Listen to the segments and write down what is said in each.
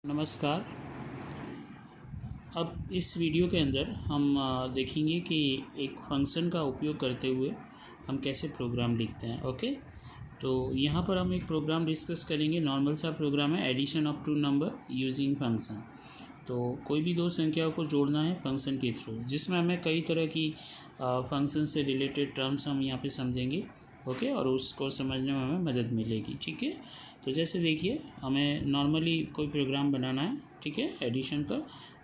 नमस्कार। अब इस वीडियो के अंदर हम देखेंगे कि एक फंक्शन का उपयोग करते हुए हम कैसे प्रोग्राम लिखते हैं। ओके, तो यहाँ पर हम एक प्रोग्राम डिस्कस करेंगे। नॉर्मल सा प्रोग्राम है, addition of two number using function. तो कोई भी दो संख्याओं को जोड़ना है फंक्शन के थ्रू, जिसमें हमें कई तरह की फंक्शन से रिलेटेड टर्म्स हम यहाँ पे समझेंगे। ओके, और उसको समझने में हमें मदद मिलेगी। ठीक है, तो जैसे देखिए हमें नॉर्मली कोई प्रोग्राम बनाना है, ठीक है, एडिशन का।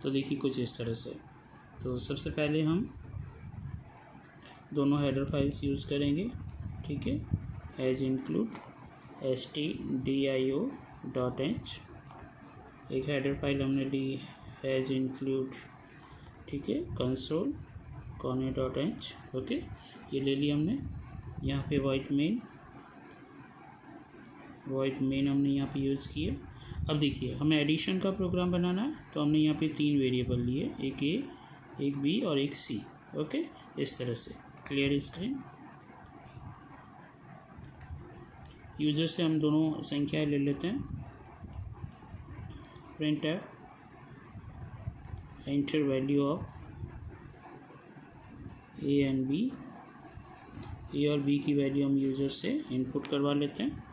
तो देखिए कुछ इस तरह से। तो सबसे पहले हम दोनों हेडर फाइल्स यूज़ करेंगे। ठीक है, एज इंक्लूड stdio.h एक हेडर फाइल हमने ली, एज इंक्लूड, ठीक है, कंसोल कॉने.h। ओके, ये ले ली हमने। यहाँ पे वॉइड मेन हमने यहाँ पे यूज़ किए। अब देखिए हमें एडिशन का प्रोग्राम बनाना है, तो हमने यहाँ पे तीन वेरिएबल लिए, एक ए, एक बी और एक सी। ओके, इस तरह से। Clear screen. यूज़र से हम दोनों संख्याएं ले लेते हैं। Print enter value of A and B. A और बी की वैल्यू हम यूज़र से इनपुट करवा लेते हैं।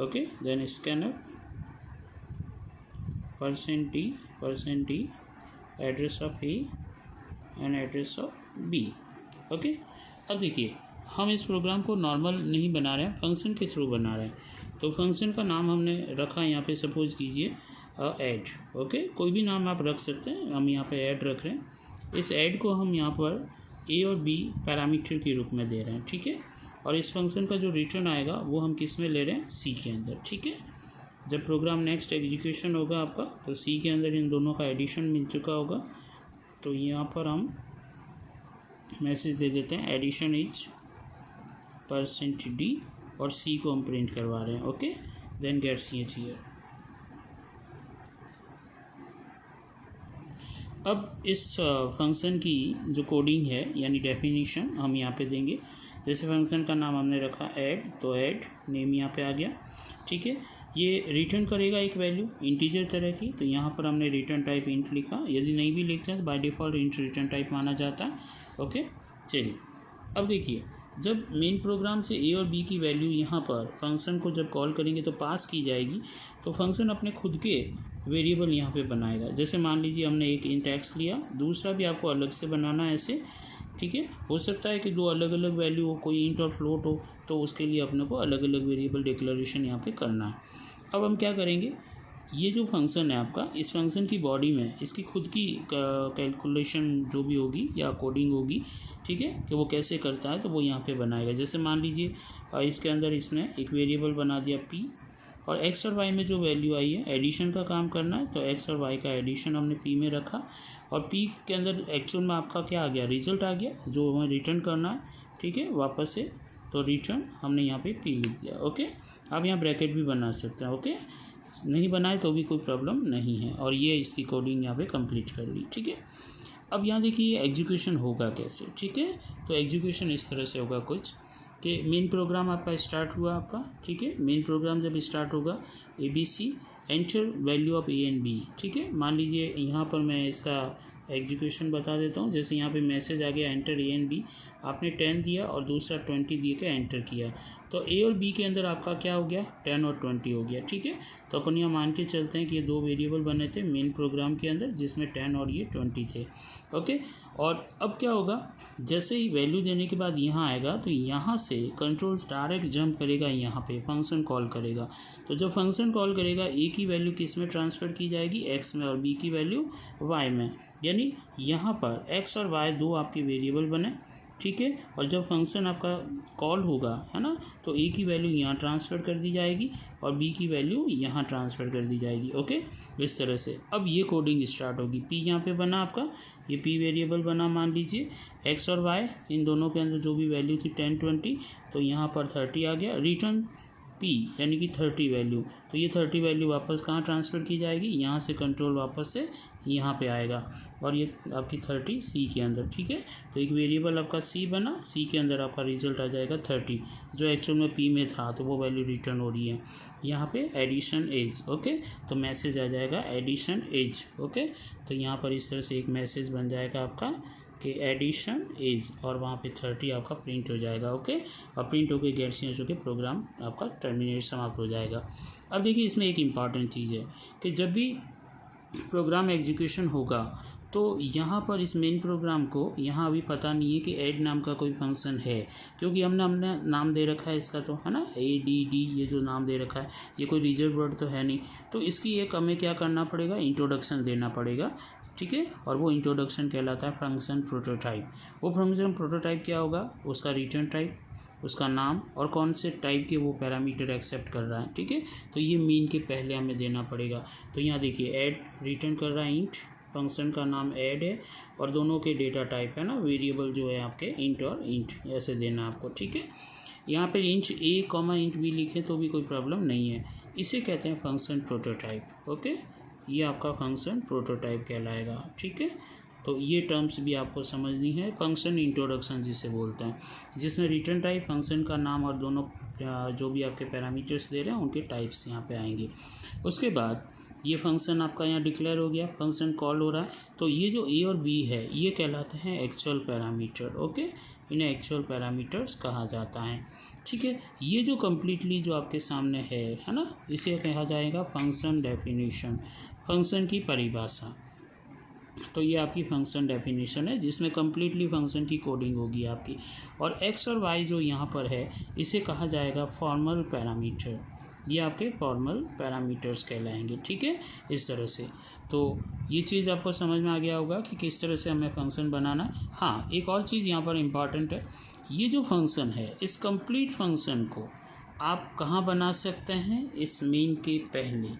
Okay, then scanner %d address of A and address of B. Okay, अब देखिए हम इस प्रोग्राम को नॉर्मल नहीं बना रहे हैं, फंक्शन के थ्रू बना रहे हैं। तो फंक्शन का नाम हमने रखा यहाँ पे, सपोज कीजिए ऐड। ओके, कोई भी नाम आप रख सकते हैं, हम यहाँ पे ऐड रख रहे हैं। इस ऐड को हम यहाँ पर ए और बी पैरामीटर के रूप में दे रहे हैं। ठीक है, और इस फंक्शन का जो रिटर्न आएगा वो हम किस में ले रहे हैं, सी के अंदर। ठीक है, जब प्रोग्राम नेक्स्ट एग्जीक्यूशन होगा आपका, तो सी के अंदर इन दोनों का एडिशन मिल चुका होगा। तो यहाँ पर हम मैसेज दे देते हैं एडिशन इज %d और सी को हम प्रिंट करवा रहे हैं। Okay, then get ch here. अब इस फंक्शन की जो कोडिंग है यानी डेफिनेशन हम यहाँ पे देंगे। जैसे फंक्शन का नाम हमने रखा ऐड, तो ऐड नेम यहाँ पे आ गया। ठीक है, ये रिटर्न करेगा एक वैल्यू इंटीजर तरह की, तो यहाँ पर हमने रिटर्न टाइप इंट लिखा। यदि नहीं भी लिखते हैं तो by default int return type माना जाता है। ओके, चलिए अब देखिए जब मेन प्रोग्राम से ए और बी की वैल्यू यहाँ पर फंक्शन को जब कॉल करेंगे तो पास की जाएगी, तो फंक्शन अपने खुद के वेरिएबल यहाँ पे बनाएगा। जैसे मान लीजिए हमने एक इंट एक्स लिया, दूसरा भी आपको अलग से बनाना है ऐसे। ठीक है, हो सकता है कि दो अलग अलग वैल्यू हो, कोई इंट और फ्लोट हो, तो उसके लिए अपने को अलग अलग वेरिएबल डिक्लेरेशन यहाँ पे करना है। अब हम क्या करेंगे, ये जो फंक्शन है आपका, इस फंक्शन की बॉडी में इसकी खुद की कैलकुलेशन जो भी होगी या कोडिंग होगी, ठीक है, कि वो कैसे करता है, तो वो यहाँ पे बनाएगा। जैसे मान लीजिए इसके अंदर इसने एक वेरिएबल बना दिया p, और x और y में जो वैल्यू आई है, एडिशन का काम करना है, तो x और y का एडिशन हमने p में रखा, और p के अंदर एक्चुअल में आपका क्या आ गया, रिजल्ट आ गया जो हमें रिटर्न करना है। ठीक है, वापस से तो रिटर्न हमने यहाँ पे p लिख दिया। ओके, आप यहाँ ब्रैकेट भी बना सकते हैं। ओके, नहीं बनाए तो भी कोई प्रॉब्लम नहीं है। और ये इसकी कोडिंग यहाँ पे कंप्लीट कर ली। ठीक है, अब यहाँ देखिए एग्जीक्यूशन होगा कैसे। ठीक है, तो एग्जीक्यूशन इस तरह से होगा कुछ कि मेन प्रोग्राम आपका स्टार्ट हुआ आपका। ठीक है, मेन प्रोग्राम जब स्टार्ट होगा ABC enter value of A and B. ठीक है, मान लीजिए यहाँ पर मैं इसका एग्जीक्यूशन बता देता हूँ। जैसे यहाँ पे मैसेज आ गया एंटर ए एंड बी, आपने 10 दिया और दूसरा 20 दिए के एंटर किया, तो ए और बी के अंदर आपका क्या हो गया, 10 और 20 हो गया। ठीक है, तो अपन यहाँ मान के चलते हैं कि ये दो वेरिएबल बने थे मेन प्रोग्राम के अंदर, जिसमें 10 और ये 20 थे। ओके, और अब क्या होगा, जैसे ही वैल्यू देने के बाद यहाँ आएगा, तो यहाँ से कंट्रोल्स डायरेक्ट जंप करेगा, यहाँ पे फंक्शन कॉल करेगा। तो जब फंक्शन कॉल करेगा, ए की वैल्यू किस में ट्रांसफ़र की जाएगी, एक्स में, और बी की वैल्यू वाई में। यानी यहाँ पर एक्स और वाई दो आपके वेरिएबल बने। ठीक है, और जब फंक्शन आपका कॉल होगा, है ना, तो ए की वैल्यू यहाँ ट्रांसफ़र कर दी जाएगी और बी की वैल्यू यहाँ ट्रांसफ़र कर दी जाएगी। ओके, इस तरह से अब ये कोडिंग स्टार्ट होगी। पी यहाँ पे बना आपका, ये पी वेरिएबल बना, मान लीजिए एक्स और वाई इन दोनों के अंदर जो भी वैल्यू थी 10 20, तो यहाँ पर 30 आ गया। रिटर्न P यानी कि 30 वैल्यू, तो ये 30 वैल्यू वापस कहाँ ट्रांसफ़र की जाएगी, यहाँ से कंट्रोल वापस से यहाँ पे आएगा और ये आपकी 30 C के अंदर, ठीक है। तो एक वेरिएबल आपका C बना, C के अंदर आपका रिजल्ट आ जाएगा 30, जो एक्चुअल में P में था, तो वो वैल्यू रिटर्न हो रही है यहाँ पे एडिशन एज, ओके। तो मैसेज आ जाएगा एडिशन एज, ओके। तो यहाँ पर इस तरह से एक मैसेज बन जाएगा आपका कि एडिशन एज, और वहाँ पे 30 आपका प्रिंट हो जाएगा, ओके। और प्रिंट होकर गेट चेंज होकर प्रोग्राम आपका टर्मिनेट समाप्त हो जाएगा। अब देखिए इसमें एक इम्पॉर्टेंट चीज़ है कि जब भी प्रोग्राम एग्जीक्यूशन होगा तो यहाँ पर इस मेन प्रोग्राम को यहाँ अभी पता नहीं है कि ऐड नाम का कोई फंक्शन है, क्योंकि हमने नाम दे रखा है इसका, तो है ना ADD, ये जो नाम दे रखा है ये कोई रिजर्व वर्ड तो है नहीं। तो इसकी एक हमें क्या करना पड़ेगा, इंट्रोडक्शन देना पड़ेगा, ठीक है। और वो इंट्रोडक्शन कहलाता है फंक्शन प्रोटोटाइप। वो फंक्शन प्रोटोटाइप क्या होगा, उसका रिटर्न टाइप, उसका नाम और कौन से टाइप के वो पैरामीटर एक्सेप्ट कर रहा है, ठीक है। तो ये मीन के पहले हमें देना पड़ेगा। तो यहाँ देखिए ऐड रिटर्न कर रहा है इंट, फंक्शन का नाम ऐड है और दोनों के डेटा टाइप है ना, वेरिएबल जो है आपके इंट और इंट ऐसे देना आपको, ठीक है। यहाँ पर इंट A, इंट B लिखे तो भी कोई प्रॉब्लम नहीं है। इसे कहते हैं फंक्शन प्रोटोटाइप, ओके। ये आपका फंक्शन प्रोटोटाइप कहलाएगा, ठीक है। तो ये टर्म्स भी आपको समझनी है। फंक्शन इंट्रोडक्शन जिसे बोलते हैं, जिसमें रिटर्न टाइप, फंक्शन का नाम और दोनों जो भी आपके पैरामीटर्स दे रहे हैं उनके टाइप्स यहाँ पे आएंगे। उसके बाद ये फंक्शन आपका यहाँ डिक्लेयर हो गया, फंक्शन कॉल हो रहा है। तो ये जो A और B है ये कहलाते हैं एक्चुअल पैरामीटर, ओके। इन्हें एक्चुअल पैरामीटर्स कहा जाता है, ठीक है। ये जो कम्प्लीटली जो आपके सामने है ना, इसे कहा जाएगा फंक्शन डेफिनेशन, फंक्शन की परिभाषा। तो ये आपकी फंक्शन डेफिनेशन है जिसमें कम्प्लीटली फंक्शन की कोडिंग होगी आपकी। और एक्स और वाई जो यहाँ पर है इसे कहा जाएगा फॉर्मल पैरामीटर, ये आपके फॉर्मल पैरामीटर्स कहलाएंगे, ठीक है। इस तरह से तो ये चीज़ आपको समझ में आ गया होगा कि किस तरह से हमें फंक्शन बनाना। हाँ, एक और चीज़ यहाँ पर इम्पॉर्टेंट है, ये जो फंक्शन है इस कंप्लीट फंक्शन को आप कहाँ बना सकते हैं, इस मेन के पहले,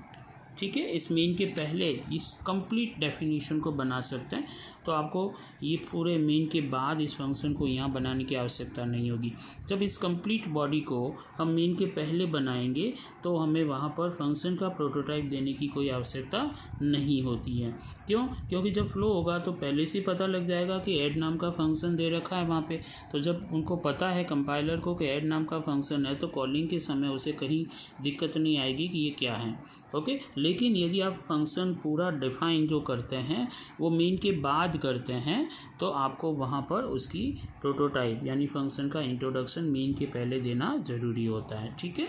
ठीक है। इस मेन के पहले इस कंप्लीट डेफिनेशन को बना सकते हैं। तो आपको ये पूरे मेन के बाद इस फंक्शन को यहाँ बनाने की आवश्यकता नहीं होगी। जब इस कंप्लीट बॉडी को हम मेन के पहले बनाएंगे तो हमें वहाँ पर फंक्शन का प्रोटोटाइप देने की कोई आवश्यकता नहीं होती है। क्यों? क्योंकि जब फ्लो होगा तो पहले से पता लग जाएगा कि ऐड नाम का फंक्शन दे रखा है वहाँ पे। तो जब उनको पता है कंपाइलर को कि ऐड नाम का फंक्शन है तो कॉलिंग के समय उसे कहीं दिक्कत नहीं आएगी कि ये क्या है, ओके। लेकिन यदि आप फंक्शन पूरा डिफाइन जो करते हैं वो मेन के बाद करते हैं तो आपको वहाँ पर उसकी प्रोटोटाइप यानी फंक्शन का इंट्रोडक्शन मेन के पहले देना ज़रूरी होता है, ठीक है।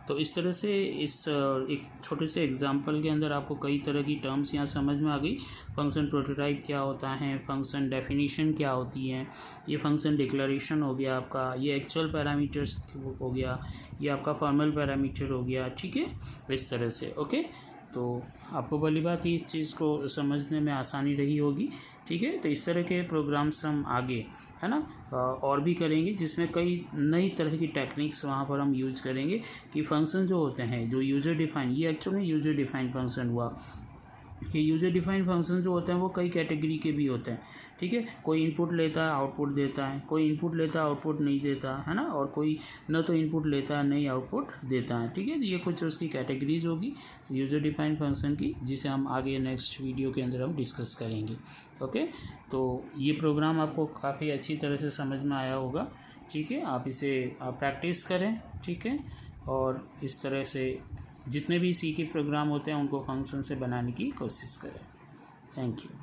तो इस तरह से इस एक छोटे से एग्जांपल के अंदर आपको कई तरह की टर्म्स यहाँ समझ में आ गई। फंक्शन प्रोटोटाइप क्या होता है, फंक्शन डेफिनेशन क्या होती है, ये फंक्शन डिक्लेरेशन हो गया आपका, ये एक्चुअल पैरामीटर्स हो गया, ये आपका फॉर्मल पैरामीटर हो गया, ठीक है। इस तरह से ओके। तो आपको भली बात ही इस चीज़ को समझने में आसानी रही होगी, ठीक है। तो इस तरह के प्रोग्राम्स हम आगे है ना और भी करेंगे जिसमें कई नई तरह की टेक्निक्स वहाँ पर हम यूज करेंगे कि फंक्शन जो होते हैं जो यूज़र डिफाइन, ये एक्चुअली में यूज़र डिफाइन फंक्शन हुआ कि यूज़र डिफाइन फंक्शन जो होते हैं वो कई कैटेगरी के भी होते हैं, ठीक है। कोई इनपुट लेता है आउटपुट देता है, कोई इनपुट लेता है आउटपुट नहीं देता है ना, और कोई न तो इनपुट लेता है नहीं आउटपुट देता है, ठीक है। तो ये कुछ उसकी कैटेगरीज होगी यूज़र डिफाइन फंक्शन की, जिसे हम आगे नेक्स्ट वीडियो के अंदर हम डिस्कस करेंगे, ओके। तो ये प्रोग्राम आपको काफ़ी अच्छी तरह से समझ में आया होगा, ठीक है। आप इसे प्रैक्टिस करें, ठीक है, और इस तरह से जितने भी सी के प्रोग्राम होते हैं उनको फंक्शन से बनाने की कोशिश करें। Thank you.